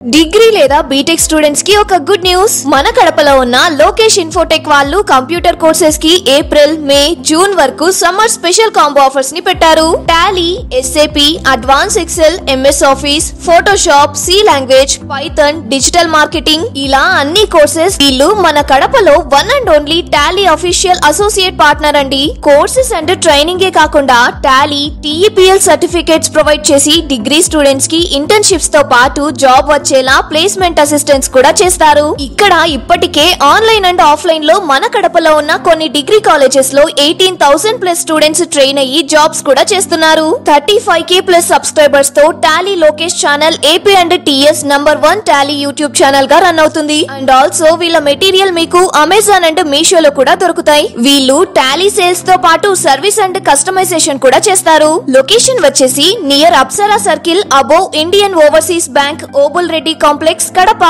Degree లేదా BTech students కి ఒక గుడ్ న్యూస్. మన కడపలో ఉన్న లోకేష్ ఇన్ఫోటెక్ వాళ్ళు కంప్యూటర్ కోర్సెస్ కి ఏప్రిల్, మే, జూన్ వరకు సమ్మర్ స్పెషల్ కాంబో ఆఫర్స్ ని పెట్టారు. Tally, SAP, advance Excel, MS Office, Photoshop, C language, Python, digital marketing ఇలా అన్ని కోర్సెస్ వీళ్ళు మన కడపలో one and only Tally official associate partner అండి. కోర్సెస్ అండ్ ట్రైనింగ్ ఏ కాకుండా టాలీ, టీఈపీఎల్ సర్టిఫికేట్స్ ప్రొవైడ్ చేసి డిగ్రీ స్టూడెంట్స్ కి ఇంటర్న్షిప్స్ తో పాటు జాబ్ వచ్చేలా ప్లేస్మెంట్ అసిస్టెన్స్ కూడా చేస్తారు. ఇక్కడ ఇప్పటికే ఆన్లైన్ అండ్ ఆఫ్లైన్ లో మన కడపలో ఉన్న కొన్ని డిగ్రీ కాలేజెస్ లో 18,000+ స్టూడెంట్స్ ట్రైన్ అయ్యి జాబ్స్ కూడా చేస్తున్నారు. 35K+ సబ్స్క్రైబర్స్ తో Tally Lokesh channel AP and TS #1 Tally YouTube channel గా రన్ అవుతుంది. అండ్ ఆల్సో వీళ్ళ మెటీరియల్ మీకు అమెజాన్ అండ్ మీషోలో కూడా దొరుకుతాయి. వీళ్ళు టాలీ సేల్స్ తో పాటు సర్వీస్ అండ్ కస్టమైజేషన్ కూడా చేస్తారు. లొకేషన్ వచ్చేసి near Apsara circle above Indian overseas bank, Obul Reddy complex, Kadapa.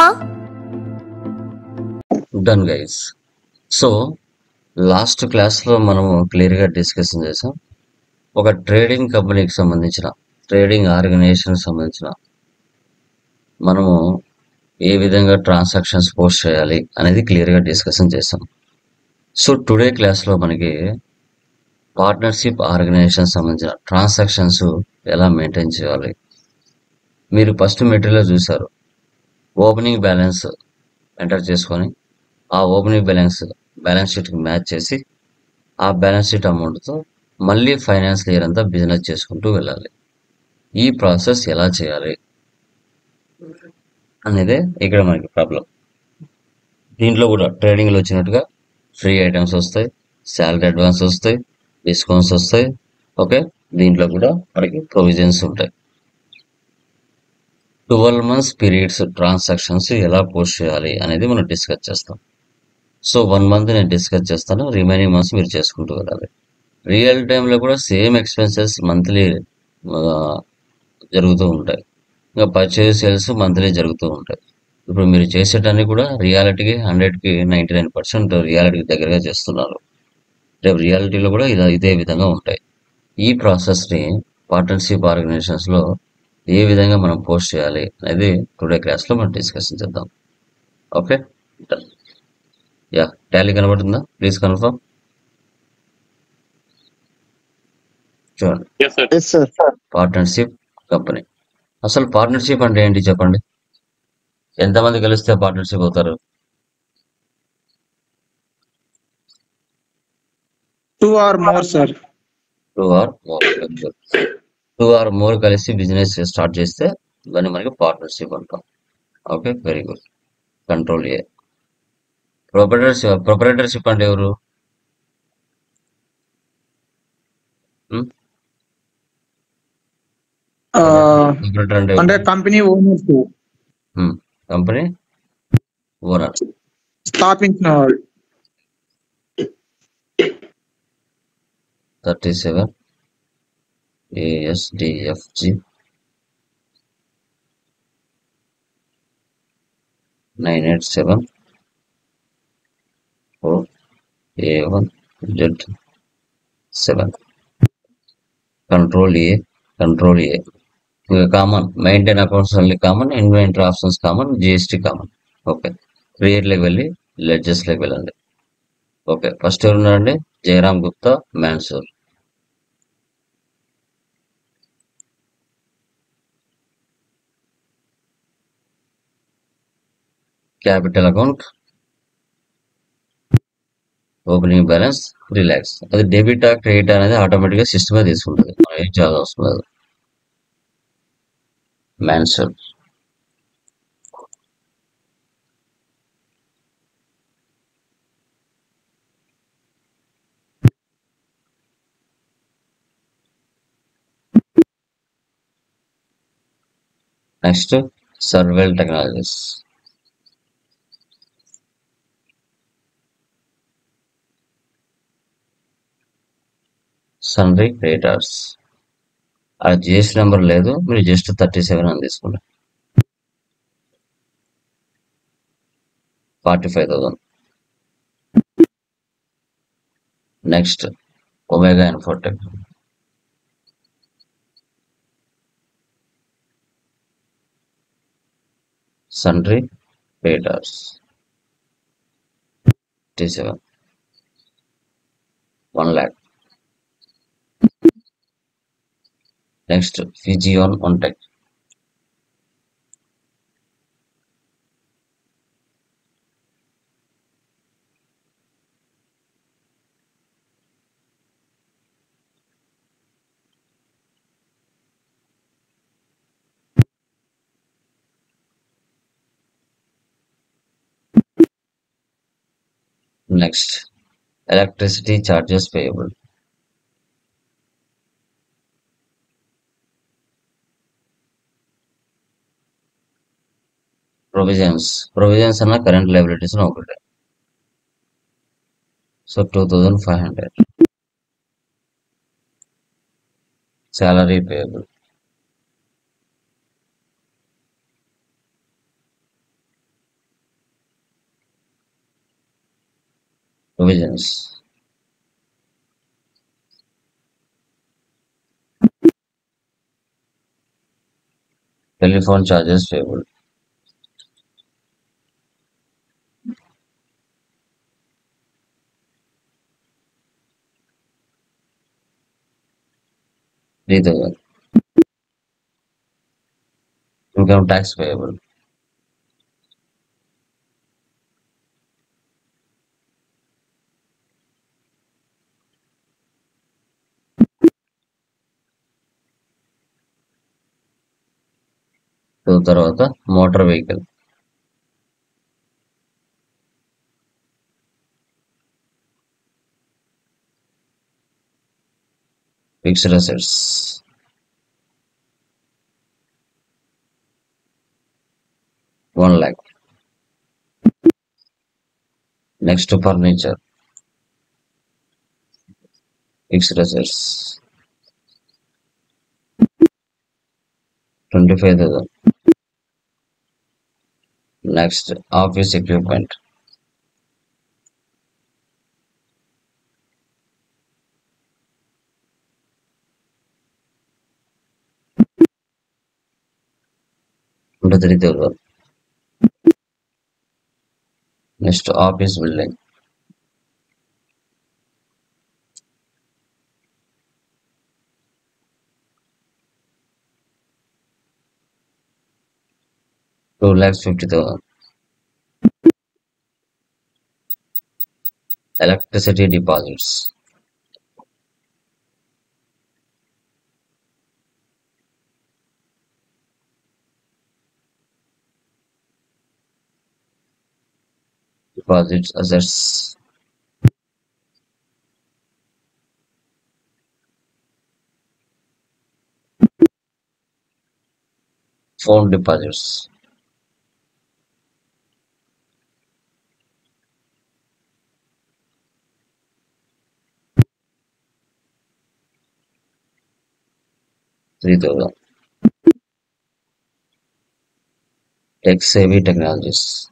Done guys. So last క్లాస్లో మనము క్లియర్గా డిస్కషన్ చేసాం. ఒక ట్రేడింగ్ కంపెనీకి సంబంధించిన, ట్రేడింగ్ ఆర్గనైజేషన్కి సంబంధించిన మనము ఏ విధంగా ట్రాన్సాక్షన్స్ పోస్ట్ చేయాలి అనేది క్లియర్గా డిస్కషన్ చేసాం. సో టుడే క్లాస్లో మనకి పార్ట్నర్షిప్ ఆర్గనైజేషన్ సంబంధించిన ట్రాన్సాక్షన్స్ ఎలా మెయింటైన్ చేయాలి. మీరు ఫస్ట్ మెటీరియల్లో చూసారు. ఓపెనింగ్ బ్యాలెన్స్ ఎంటర్ చేసుకొని ఆ ఓపెనింగ్ బ్యాలెన్స్ షీట్కి మ్యాచ్ చేసి ఆ బ్యాలెన్స్ షీట్ అమౌంట్తో మళ్ళీ ఫైనాన్షియల్ ఇయర్ అంతా బిజినెస్ చేసుకుంటూ వెళ్ళాలి. ఈ ప్రాసెస్ ఎలా చేయాలి అనేదే ఇక్కడ మనకి ప్రాబ్లం. దీంట్లో కూడా ట్రేడింగ్లో వచ్చినట్టుగా ఫ్రీ ఐటమ్స్ వస్తాయి, శాలరీ అడ్వాన్స్ వస్తాయి, డిస్కౌంట్స్ వస్తాయి. ఓకే, దీంట్లో కూడా మనకి ప్రొవిజన్స్ ఉంటాయి. 12 months పీరియడ్స్ ట్రాన్సాక్షన్స్ ఎలా పోస్ట్ చేయాలి అనేది మనం డిస్కస్ చేస్తాం. సో 1 month నేను డిస్కస్ చేస్తాను, రిమైనింగ్ మంత్స్ మీరు చేసుకుంటూ వెళ్ళాలి. రియల్ టైంలో కూడా సేమ్ ఎక్స్పెన్సెస్ మంత్లీ జరుగుతూ ఉంటాయి. ఇంకా పర్చేజ్ సేల్స్ మంత్లీ జరుగుతూ ఉంటాయి. ఇప్పుడు మీరు చేసేటాన్ని కూడా రియాలిటీకి 100కి 99% రియాలిటీకి దగ్గరగా చేస్తున్నారు. రేపు రియాలిటీలో కూడా ఇదే విధంగా ఉంటాయి. ఈ ప్రాసెస్ని పార్ట్నర్షిప్ ఆర్గనైజేషన్స్లో ఏ విధంగా మనం పోస్ట్ చేయాలి అనేది టుడే క్లాస్లో మనం డిస్కషన్ చేద్దాం. ఓకే, యా, టాలీ కనబడుతుందా? Please confirm. చూడండి, పార్ట్నర్షిప్ కంపెనీ. అసలు పార్ట్నర్షిప్ అంటే ఏంటి చెప్పండి? ఎంతమంది కలిస్తే పార్ట్నర్షిప్ అవుతారు? 2 or more, sir. 2 or more. 2 or more కలిసి బిజినెస్ స్టార్ట్ చేస్తే దాన్ని మనకి పార్ట్నర్షిప్ అంటాం. Okay, very good. Control A. Proprietorship అంటే ఎవరు? ప్రొపరేటర్ అంటే కంపెనీ ఓనర్స్, కంపెనీ ఓనర్, స్థాపించిన వాళ్ళు. 37 ASDFG 987 A1Z7. Control A. Common maintain accounts only common, inventory options common, GST common. Okay, క్రియేట్లోకి వెళ్ళి లెడ్జెస్లోకి వెళ్ళండి. ఓకే, ఫస్ట్ ఎవరు ఉన్నారండి? Jayaram Gupta, Mansoor. Capital account, opening balance, relax. అది డెబిట్ క్రెడిట్ అనేది ఆటోమేటిక్గా సిస్టమే తీసుకుంటుంది, మనం ఏం చేయాల్సి అవసరం. మ్యాన్సూర్. నెక్స్ట్ సర్వెల్ టెక్నాలజీస్. Sundry creditors. ఆ జిఎస్టీ నెంబర్ లేదు, మీరు జస్ట్ 37 అని తీసుకోండి. 45,000. Next Omega Infotech. sundry creditors 57 1 lakh. Next, Fijion on tech. Next, electricity charges payable. Provisions అన్న కరెంట్ లయబిలిటీస్ ఒకటే. So 2500. Salary payable. Provisions. Telephone charges payable. $3,000. Income tax payable. తర్వాత motor vehicle. Fixed assets. $1 lakh. Next, furniture. Fixed assets. 25,000. Next, office equipment. Under 3,000. Next, office building. $2,50,000. Electricity deposits. Deposits assets. Phone deposits. $3,000. Tech-savvy technologies.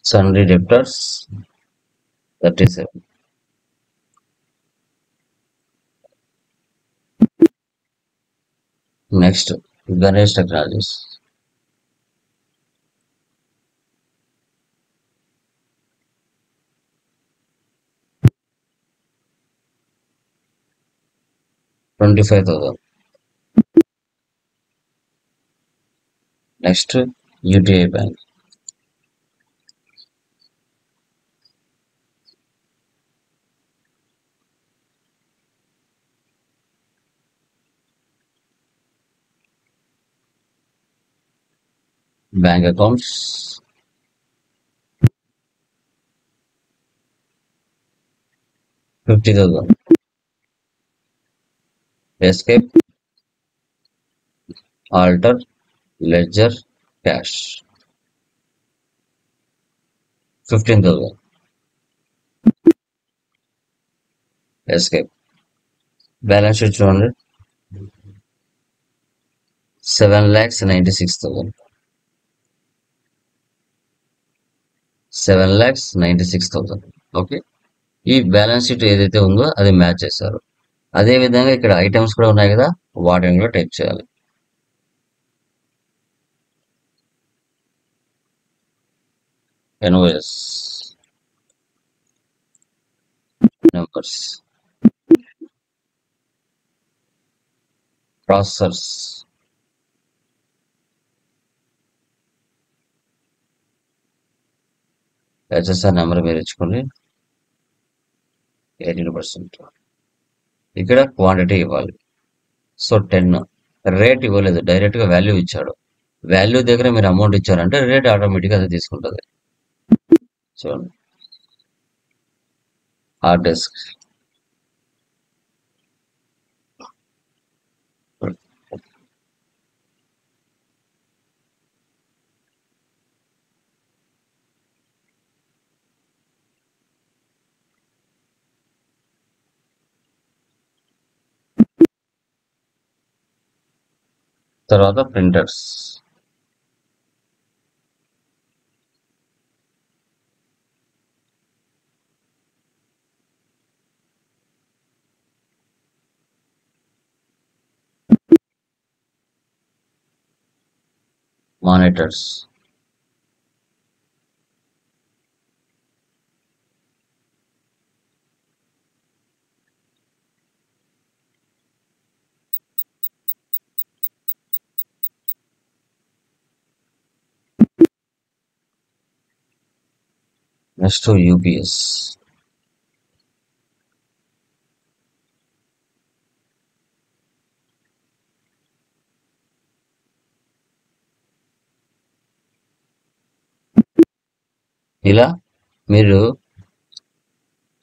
Sundry debtors. 37. Next, Ganesh Technologies. $25,000. Next, UTI Bank. Bank accounts. $50,000. Escape, alter, ledger, cash. $15,000. Escape. Balance sheet 200. 7,96,000. 7,96,000. Okay, ఈ balance sheet ఏదైతే ఉందో అది match చేశారు. అదే విధంగా ఇక్కడ items కూడా ఉన్నాయి కదా, వాటిని కూడా టైప్ చేయాలి. NOS numbers, processors, HSR number మీరు ఇచ్చుకోండి 18%. ఇక్కడ క్వాంటిటీ ఇవ్వాలి. సో 10. రేట్ ఇవ్వలేదు, డైరెక్ట్గా వాల్యూ ఇచ్చాడు. వాల్యూ దగ్గర మీరు అమౌంట్ ఇచ్చారంటే రేట్ ఆటోమేటిక్గా అది తీసుకుంటుంది. చూడండి, హార్డ్ డిస్క్, తర్వాత ప్రింటర్స్, మానిటర్స్, నెక్స్ట్ యూపీఎస్, ఇలా మీరు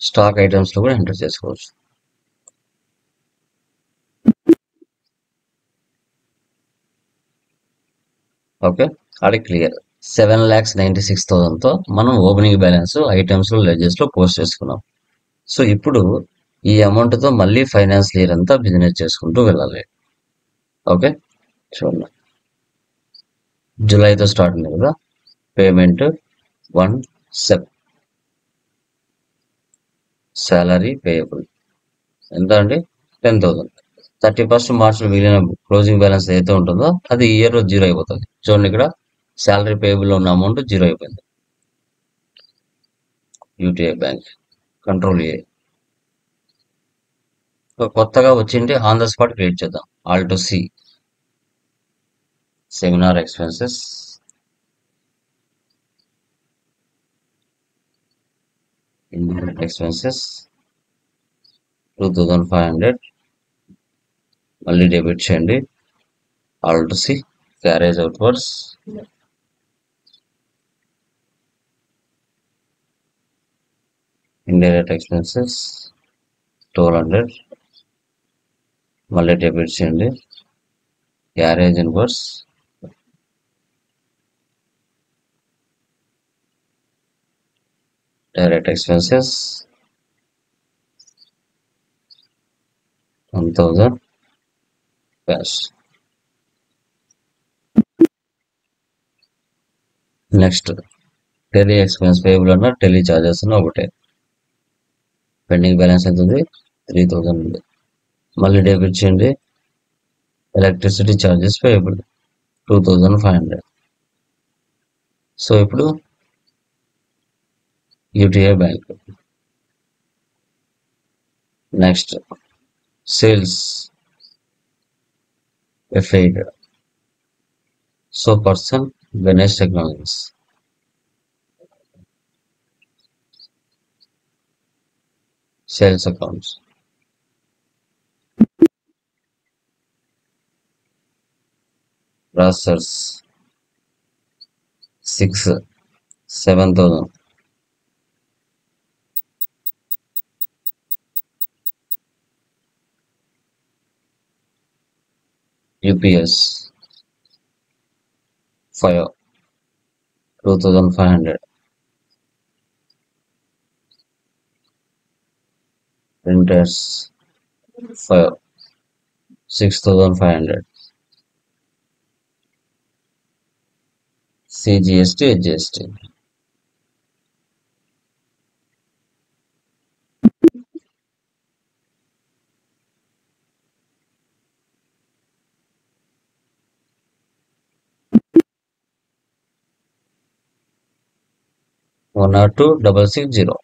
స్టాక్ ఐటమ్స్ లో కూడా ఎంటర్ చేసుకోవచ్చు. ఓకే, అది క్లియర్. 7,96,000తో మనం ఓపెనింగ్ బ్యాలెన్స్ ఐటమ్స్ లో లెడ్జెస్ లో పోస్ట్ చేసుకున్నాం. సో ఇప్పుడు ఈ అమౌంట్ తో మళ్ళీ ఫైనాన్స్ ఇయర్ అంతా బిజినెస్ చేసుకుంటూ వెళ్ళాలి. ఓకే, చూడండి, జూలైతో స్టార్ట్ ఉంది కదా. పేమెంట్ 1 సెప్, శాలరీ పేయబుల్ ఎంత అండి, 10,000. 31st మార్చ్ మిగిలిన క్లోజింగ్ బ్యాలెన్స్ ఏదైతే ఉంటుందో అది ఈ ఇయర్ జీరో అయిపోతుంది. చూడండి, ఇక్కడ శాలరీ పేయబుల్ ఉన్న అమౌంట్ జీరో అయిపోయింది. UTI bank, control A. కొత్తగా వచ్చింటే ఆన్ ద స్పాట్ క్రియేట్ చేద్దాం. Alt C, seminar expenses, indirect expenses 2,500, మళ్ళీ డెబిట్ చేయండి. Alt C, carriage outwards, indirect expenses 1,200, మళ్ళీ డెబిట్ చేయండి. Carriage inwards, direct expenses 1,000, cash. Next tele expense payable అన్న tele charges అన్న ఒకటే. పెండింగ్ బ్యాలెన్స్ ఎంత ఉంది, 3,000 ఉంది. మళ్ళీ డెబిట్ చేయండి. Electricity charges payable 2,500. సో ఇప్పుడు UTI bank. Next sales F8. So person Ganesh technologies, sales accounts, processors 6, 7,000. UPS 5, 2,500. Printers 5, 6,500. CGST, HGST. 102,660.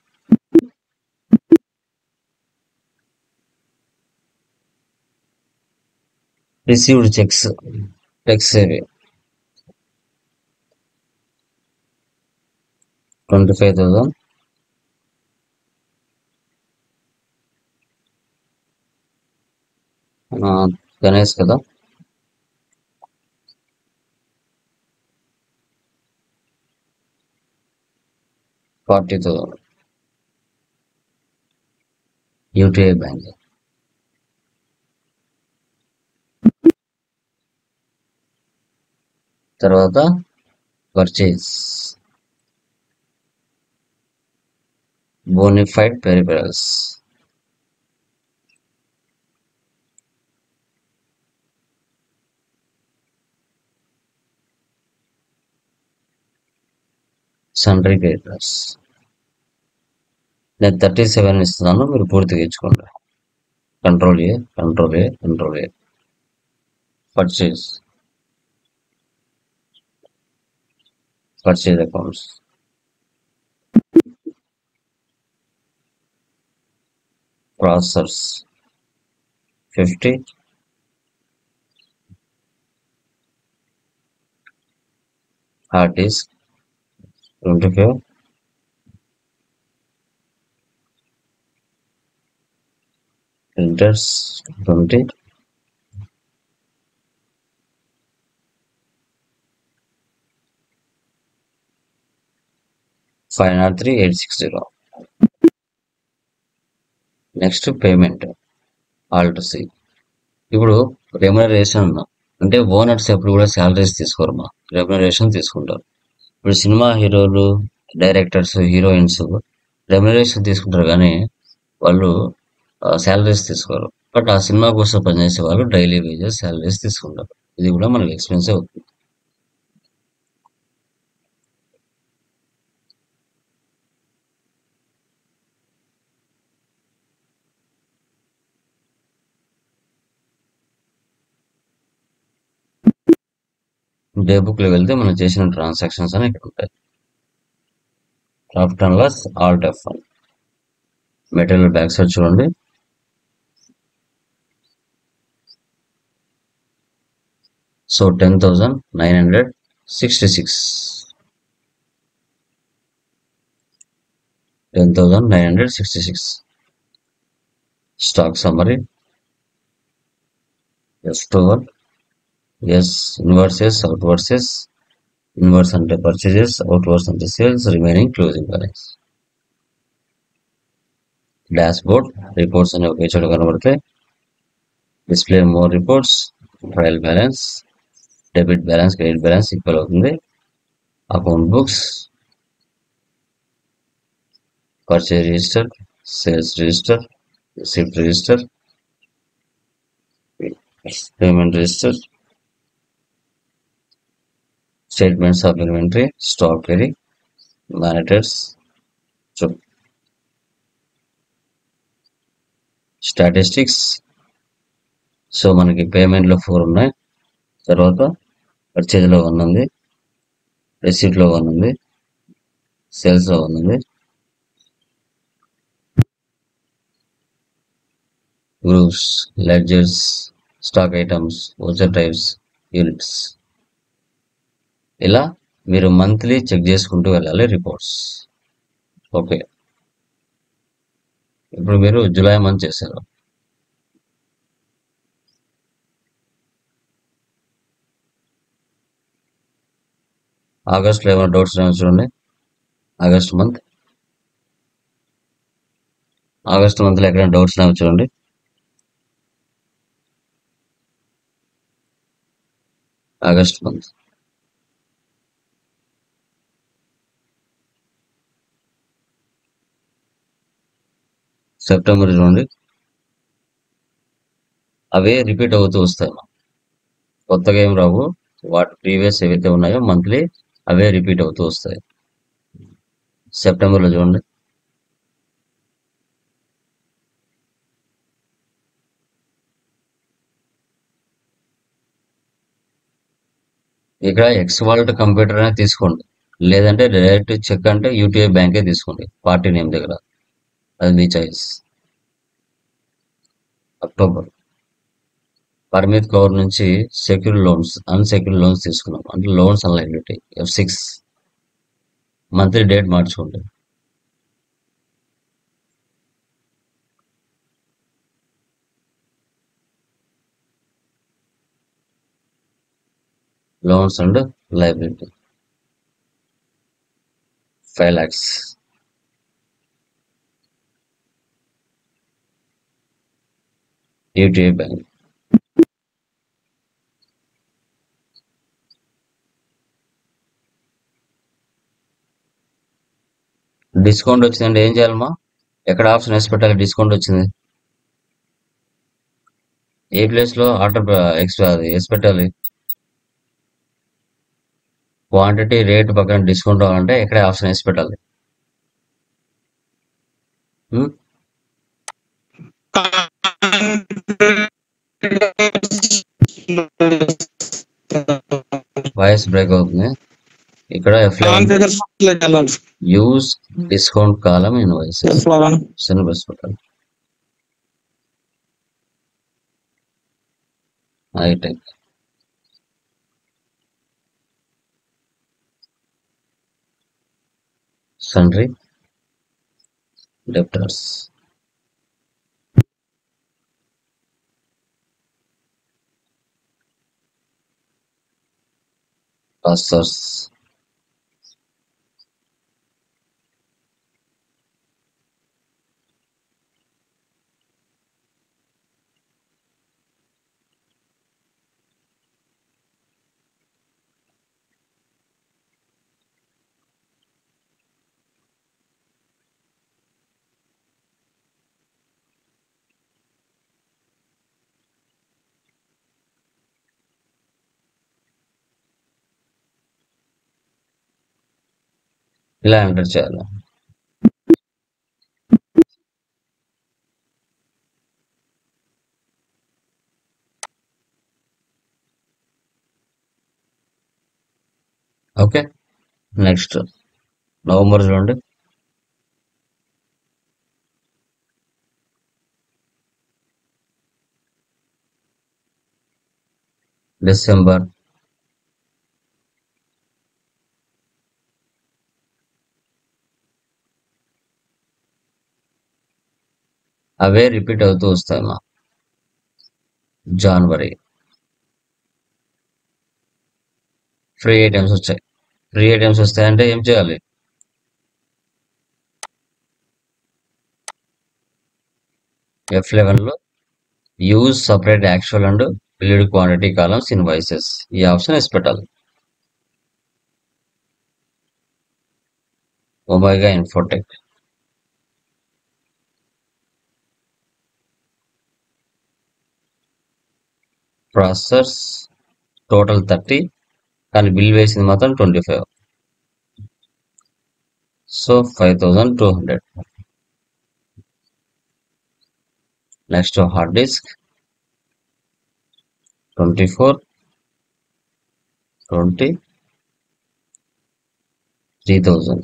Received cheques ఇవి 25,000. గణేష్ కదా, 40,000. UTI bank. తర్వాత purchase bonafide peripherals, sundry creditors. నేను 37 ఇస్తున్నాను, మీరు పూర్తిగా ఇచ్చుకోండి. Control A. Purchase accounts. Processors 50. Hard disk 25. Printers 20. $503,860. Next payment alt C. ఇప్పుడు remuneration అంటే ఓనర్స్ ఎప్పుడు కూడా శాలరీస్ తీసుకోరు, మా రెమ్యునరేషన్ తీసుకుంటారు. ఇప్పుడు సినిమా హీరోలు, డైరెక్టర్స్, హీరోయిన్స్ రెమ్యునరేషన్ తీసుకుంటారు, కానీ వాళ్ళు శాలరీస్ తీసుకోరు. బట్ ఆ సినిమా కోసం పనిచేసే వాళ్ళు డైలీ వేజెస్, శాలరీస్ తీసుకుంటారు. ఇది కూడా మనకి ఎక్స్పెన్సివ్ అవుతుంది. డే బుక్ లో వెళ్తే మనం చేసిన ట్రాన్సాక్షన్స్ అని ఇక్కడ ఉంటాయి. Profit and loss alt F1. Material back side చూడండి. So 10,966. 10,966. Stock summary. F21. Yes inwards, outwards. Inwards అంటే పర్చేజెస్, అవుట్వర్స్ అంటే sales, remaining closing balance. Dashboard reports అనే ఒకే చోట కనబడితే display more reports, trial balance, debit balance, credit balance equal అవుతుంది. Account books, purchase register, sales register, receipt register, payment register, statements of inventory, stock query, monitors, statistics. So మనకి పేమెంట్లో 4 ఉన్నాయి. తర్వాత పర్చేజ్లో 1 ఉంది, రిసీప్ట్లో 1 ఉంది, సేల్స్లో 1 ఉంది. Groups, ledgers, stock items, voucher types, units. ఇలా మీరు మంత్లీ చెక్ చేసుకుంటూ వెళ్ళాలి రిపోర్ట్స్. ఓకే, ఇప్పుడు మీరు జూలై మంత్ చేశారు. ఆగస్ట్లో ఏమైనా డౌట్స్ ఏమైనా చూడండి. ఆగస్ట్ మంత్లో ఎక్కడైనా డౌట్స్ ఏమైనా చూడండి. August month. సెప్టెంబర్ చూడండి, అవే రిపీట్ అవుతూ వస్తాయి. కొత్తగా ఏం రావు, వాటి ప్రీవియస్ ఏవైతే ఉన్నాయో మంత్లీ అవే రిపీట్ అవుతూ వస్తాయి. సెప్టెంబర్లో చూడండి, ఇక్కడ ఎక్స్ వాల్ట్ కంప్యూటర్ అనేది తీసుకోండి. లేదంటే డైరెక్ట్ చెక్ అంటే యూటీఐ బ్యాంకే తీసుకోండి పార్టీ నేమ్ దగ్గర. అది మీ చాయిస్. అక్టోబర్ పరిమిత్ కౌర్ నుంచి సెక్యూర్ లోన్స్ అన్సెక్యూర్ లోన్స్ తీసుకున్నాం అంటే loans and liability F6 monthly date మార్చుకోండి. Loans and liability 5 lakhs. UTI bank. Discount వచ్చిందంటే ఏం చేయాలమ్మా? ఎక్కడ ఆప్షన్ వేసి పెట్టాలి? డిస్కౌంట్ వచ్చింది ఏ ప్లేస్ లో ఆర్డర్ ఎక్స్ట్రా అది వేసి పెట్టాలి. క్వాంటిటీ రేట్ పక్కన డిస్కౌంట్ అవ్వాలంటే ఎక్కడే ఆప్షన్ వేసి పెట్టాలి. వాయిస్ బ్రేక్ అవుతుంది. ఇక్కడ F11 యూజ్ డిస్కౌంట్ కాలం ఇన్వాయిసెస్ బస్ పెట్టాలి. హైటెక్ సన్రీ డెప్టర్స్ పాస్టర్స్ ఇలా ఎంటర్ చేయాలి. ఓకే, నెక్స్ట్ నవంబర్ చూడండి. డిసెంబర్, అవే రిపీట్ అవుతూ వస్తాయమ్మా. జనవరి ఫ్రీ ఐటమ్స్ వచ్చాయి. ఫ్రీ ఐటమ్స్ వస్తాయంటే ఏం చేయాలి? F11 లో use separate actual and build quantity columns invoices ఈ ఆప్షన్ వేసి పెట్టాలి. ఒమేగా ఇన్ఫోటెక్ ప్రాసెసర్స్ టోటల్ 30 కానీ బిల్ వేసింది మాత్రం 25. So 5200. Next hard disk 24, 20, 3000.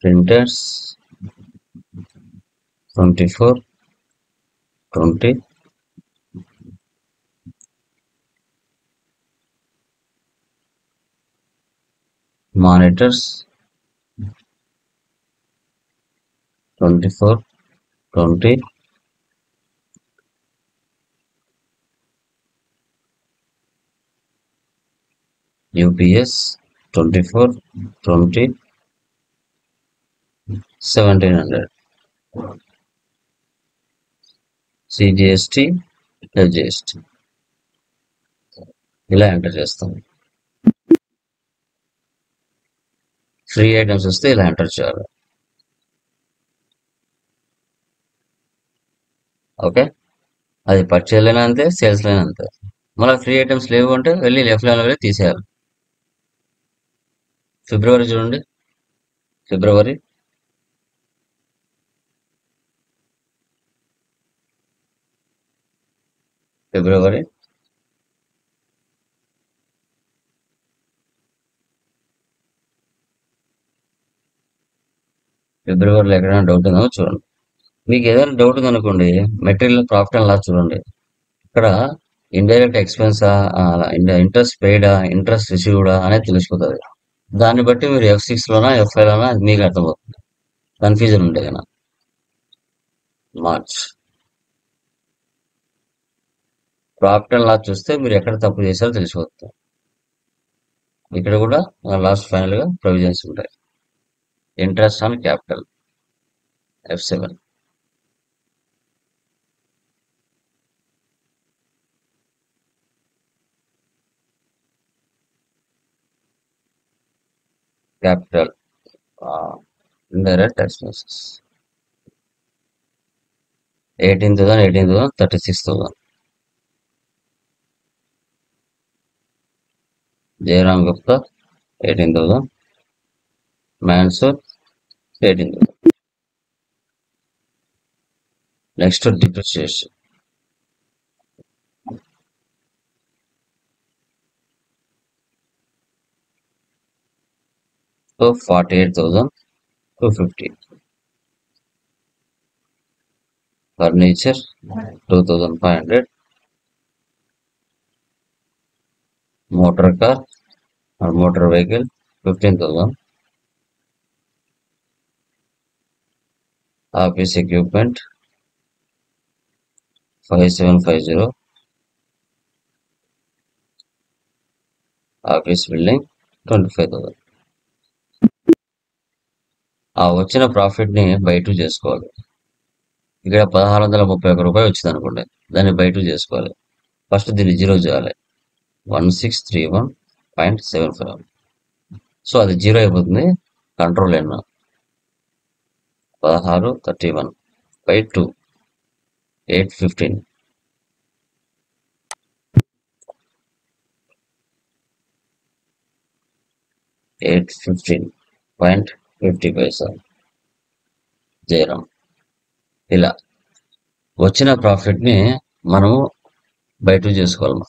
Printers 24, 20, monitors 24, 20, UPS 24, 20, 1700. CGST, LGST ఇలా ఎంటర్ చేస్తాం. ఫ్రీ ఐటమ్స్ వస్తే ఇలా ఎంటర్ చేయాలి. ఓకే, అది పర్చేజ్లైనా అంతే, సేల్స్లైనా అంతే. మళ్ళీ ఫ్రీ ఐటమ్స్ లేవు అంటే వెళ్ళి F11 వెళ్ళి తీసేయాలి. ఫిబ్రవరి చూడండి. ఫిబ్రవరి ఫిబ్రవరిలో ఎక్కడైనా డౌట్ ఉందో చూడండి. మీకు ఏదైనా డౌట్ ఉందనుకోండి, మెటీరియల్ ప్రాఫిట్ అండ్ లాస్ చూడండి. ఇక్కడ ఇండైరెక్ట్ ఎక్స్పెన్సా, ఇంట్రెస్ట్ పెయిడా, ఇంట్రెస్ట్ రిసీవ్డా అనేది తెలిసిపోతుంది. దాన్ని బట్టి మీరు F6 లోనా F5 లోనా అది మీకు అర్థమవుతుంది. కన్ఫ్యూజన్ ఉంటే కనుక మార్చ్ ప్రాఫిట్ అండ్ లాస్ చూస్తే మీరు ఎక్కడ తప్పు చేశారో తెలిసిపోతుంది. ఇక్కడ కూడా లాస్ట్ ఫైనల్ గా ప్రొవిజన్స్ ఉంటాయి. Interest on capital F7, capital indirect expenses 18,000, 18,000, 36,000. Jayaram Gupta 18,000, Mansur 18,000. Next depreciation. So 48,250. Furniture 2,500. Motor car or motor vehicle 15,000. Office equipment 5750. Office building 25,000. ఆ వచ్చిన ప్రాఫిట్ ని బై 2 చేసుకోవాలి. ఇక్కడ 1,631 రూపాయలు వచ్చింది అనుకోండి, దాన్ని బై 2 చేసుకోవాలి. ఫస్ట్ దీన్ని 0 చేయాలి. 1631.75. సో అది 0 అయిపోతుంది. Control N 1631/2 815. 815.50 పైసా. జయరామ్. ఇలా వచ్చిన ప్రాఫిట్ ని మనము బై 2 చేసుకోవాలి.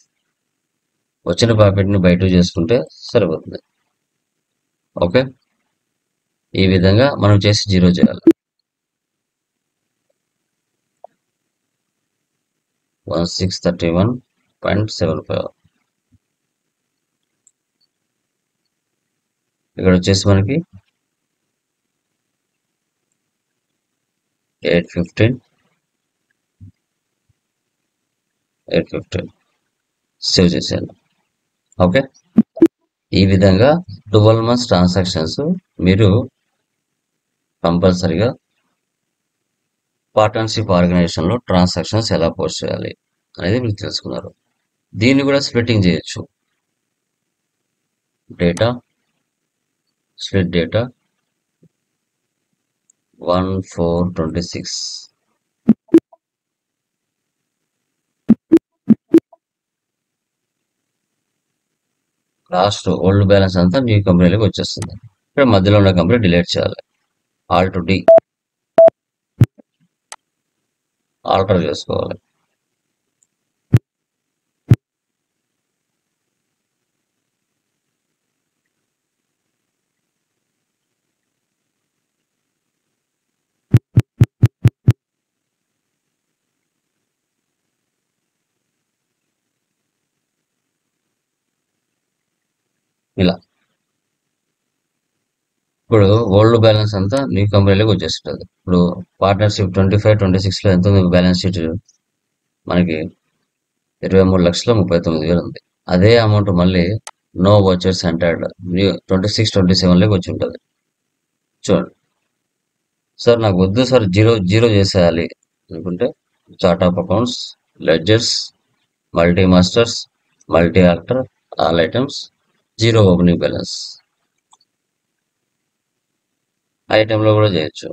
వచ్చిన ప్రాఫిట్ ని బై 2 చేసుకుంటే సరిపోతుంది. ఓకే, ఈ విధంగా మనం చేసి 0 చేయాలి. 1631.75. ఇక్కడ వచ్చేసి మనకి 815 సేవ్ చేశాను. ఓకే, ఈ విధంగా 12 months ట్రాన్సాక్షన్స్ మీరు కంపల్సరిగా పార్ట్నర్షిప్ ఆర్గనైజేషన్ లో ట్రాన్సాక్షన్స్ ఎలా పోస్ట్ చేయాలి అనేది మీరు తెలుసుకున్నారు. దీన్ని కూడా స్ప్లిట్టింగ్ చేయొచ్చు. Data split data 1/4/26. Last old balance అంతా న్యూ కంపెనీలోకి వచ్చేస్తుంది. ఇక్కడ మధ్యలో ఉన్న కంపెనీ డిలీట్ చేయాలి. ఆల్ట్ డి ఆల్టర్ చేసుకోవాలి. ఇలా ఇప్పుడు ఓల్డ్ బ్యాలెన్స్ అంతా న్యూ కంపెనీలోకి వచ్చేస్తుంది. ఇప్పుడు పార్ట్నర్షిప్ 25-26 లో ఎంత ఉంది బ్యాలెన్స్ షీట్? మనకి 23,39,000 ఉంది. అదే అమౌంట్ మళ్ళీ నో వచ్చర్స్ ఎంటర్డ్ న్యూ 26-27 లోకి వచ్చి ఉంటుంది. చూడండి సార్, నాకు వద్దు సార్, 0 చేసేయాలి అనుకుంటే chart of accounts, ledgers, multi masters, multi alter, all items, 0 opening balance. ఐటెంలో కూడా చేయొచ్చు.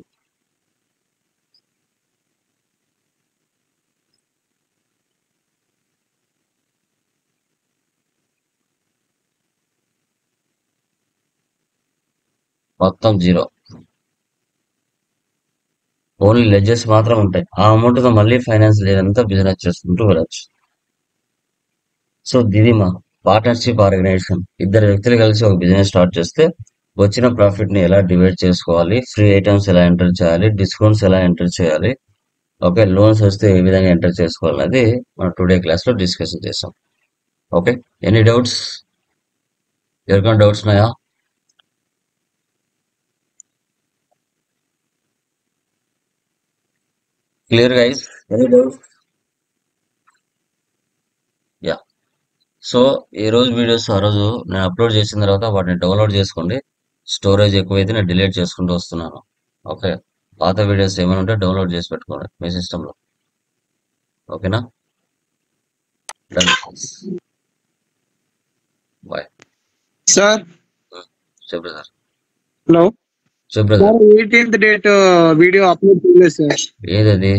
మొత్తం 0, ఓన్లీ లెడ్జెస్ మాత్రం ఉంటాయి. ఆ అమౌంట్ తో మళ్ళీ ఫైనాన్స్ లేదంతా బిజినెస్ చేసుకుంటూ వెళ్ళచ్చు. సో ఇది మా పార్ట్నర్షిప్ ఆర్గనైజేషన్. ఇద్దరు వ్యక్తులు కలిసి ఒక బిజినెస్ స్టార్ట్ చేస్తే వచ్చిన ప్రాఫిట్ ని ఎలా డివైడ్ చేసుకోవాలి, ఫ్రీ ఐటమ్స్ ఎలా ఎంటర్ చేయాలి, డిస్కౌంట్స్ ఎలా ఎంటర్ చేయాలి, ఓకే, లోన్స్ వస్తే ఏ విధంగా ఎంటర్ చేసుకోవాలి అనేది మనం టుడే క్లాస్ లో డిస్కషన్ చేస్తాం. Okay, any doubts? ఎవరికైనా డౌట్స్ ఉన్నాయా? Clear guys? Any doubts? Yeah. So ఈ రోజు వీడియోస్ ఆ రోజు నేను అప్లోడ్ చేసిన తర్వాత వాటిని డౌన్లోడ్ చేసుకోండి. స్టోరేజ్ ఎక్కువైతే నేను డిలీట్ చేసుకుంటూ వస్తున్నాను. ఓకే, పాత వీడియోస్ ఏమైనా ఉంటే డౌన్లోడ్ చేసి పెట్టుకోండి మీ సిస్టంలో. ఓకేనా? డన్. బాయ్. సార్ చెప్పు బ్రదర్. హలో చెప్పు brother. Sir 18th date video upload చేయలేదు సార్. ఏదది?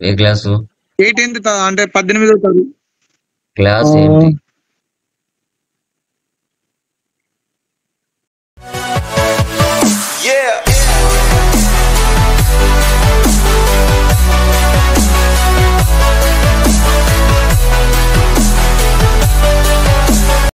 ఏ క్లాసు? 18th అంటే 18వ తారీఖు క్లాస్ ఏంటి?